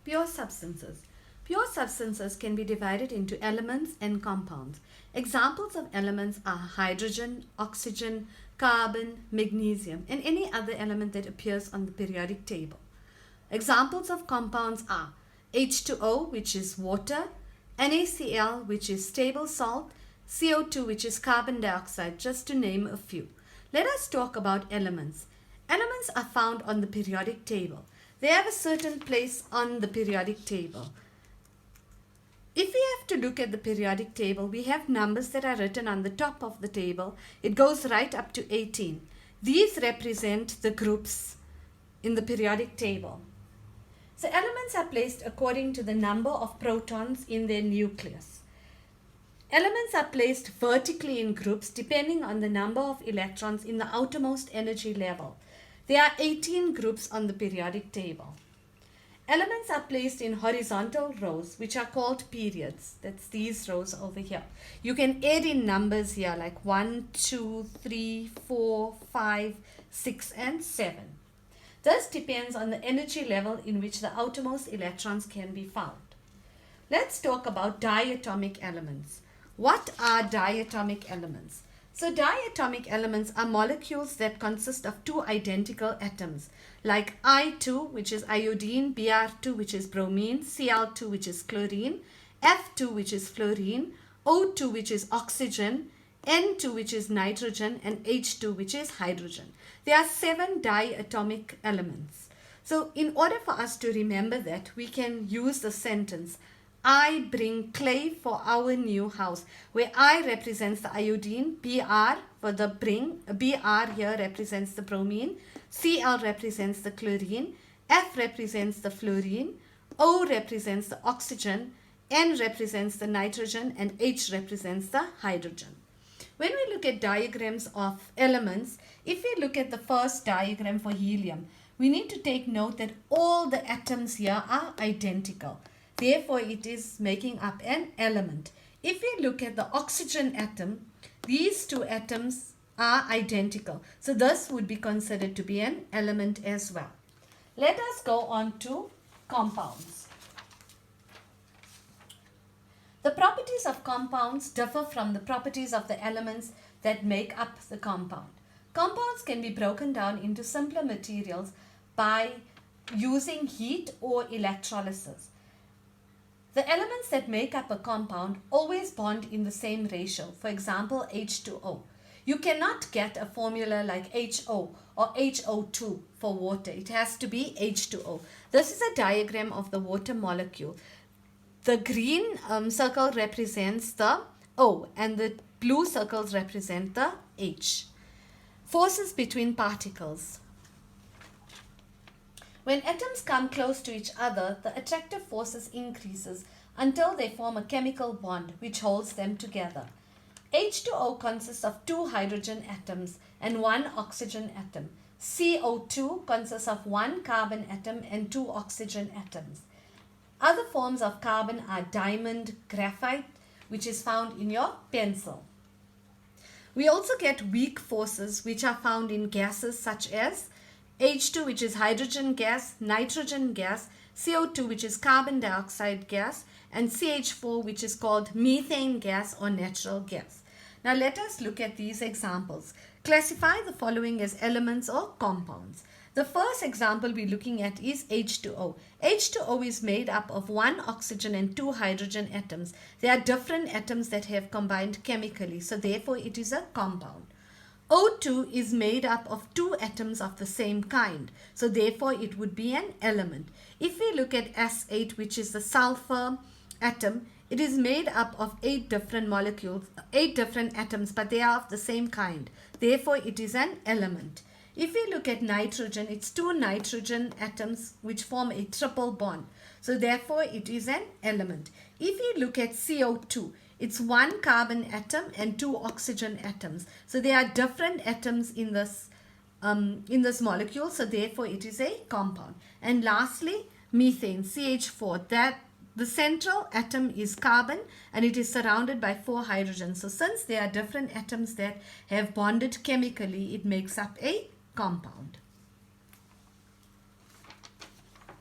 Pure substances. Pure substances can be divided into elements and compounds. Examples of elements are hydrogen, oxygen, carbon, magnesium, and any other element that appears on the periodic table. Examples of compounds are H2O, which is water, NaCl, which is stable salt, CO2, which is carbon dioxide, just to name a few. Let us talk about elements. Elements are found on the periodic table. They have a certain place on the periodic table. If we have to look at the periodic table, we have numbers that are written on the top of the table. It goes right up to 18. These represent the groups in the periodic table. So elements are placed according to the number of protons in their nucleus. Elements are placed vertically in groups depending on the number of electrons in the outermost energy level. There are 18 groups on the periodic table. Elements are placed in horizontal rows, which are called periods. That's these rows over here. You can add in numbers here like 1, 2, 3, 4, 5, 6, and 7. This depends on the energy level in which the outermost electrons can be found. Let's talk about diatomic elements. What are diatomic elements? So diatomic elements are molecules that consist of two identical atoms, like I2, which is iodine, Br2, which is bromine, Cl2, which is chlorine, F2, which is fluorine, O2, which is oxygen, N2, which is nitrogen, and H2, which is hydrogen. There are 7 diatomic elements. So in order for us to remember that, we can use the sentence, I bring clay for our new house, where I represents the iodine, Br for the bring, Br here represents the bromine, Cl represents the chlorine, F represents the fluorine, O represents the oxygen, N represents the nitrogen, and H represents the hydrogen. When we look at diagrams of elements, if we look at the first diagram for helium, we need to take note that all the atoms here are identical. Therefore, it is making up an element. If we look at the oxygen atom, these two atoms are identical. So this would be considered to be an element as well. Let us go on to compounds. The properties of compounds differ from the properties of the elements that make up the compound. Compounds can be broken down into simpler materials by using heat or electrolysis. The elements that make up a compound always bond in the same ratio. For example, H2O. You cannot get a formula like HO or HO2 for water. It has to be H2O. This is a diagram of the water molecule. The green circle represents the O and the blue circles represent the H. Forces between particles. When atoms come close to each other, the attractive forces increases until they form a chemical bond which holds them together. H2O consists of 2 hydrogen atoms and 1 oxygen atom. CO2 consists of 1 carbon atom and 2 oxygen atoms. Other forms of carbon are diamond, graphite, which is found in your pencil. We also get weak forces which are found in gases such as H2, which is hydrogen gas, nitrogen gas, CO2, which is carbon dioxide gas, and CH4, which is called methane gas or natural gas. Now let us look at these examples. Classify the following as elements or compounds. The first example we're looking at is H2O. H2O is made up of 1 oxygen and 2 hydrogen atoms. There are different atoms that have combined chemically, so therefore it is a compound. O2 is made up of 2 atoms of the same kind, so therefore it would be an element. If we look at S8, which is the sulfur atom, it is made up of 8 different molecules, 8 different atoms, but they are of the same kind. Therefore it is an element. If we look at nitrogen, it's 2 nitrogen atoms which form a triple bond. So therefore it is an element. If we look at CO2, it's 1 carbon atom and 2 oxygen atoms. So there are different atoms in this molecule. So therefore it is a compound. And lastly, methane, CH4, that the central atom is carbon and it is surrounded by 4 hydrogens. So since there are different atoms that have bonded chemically, it makes up a compound.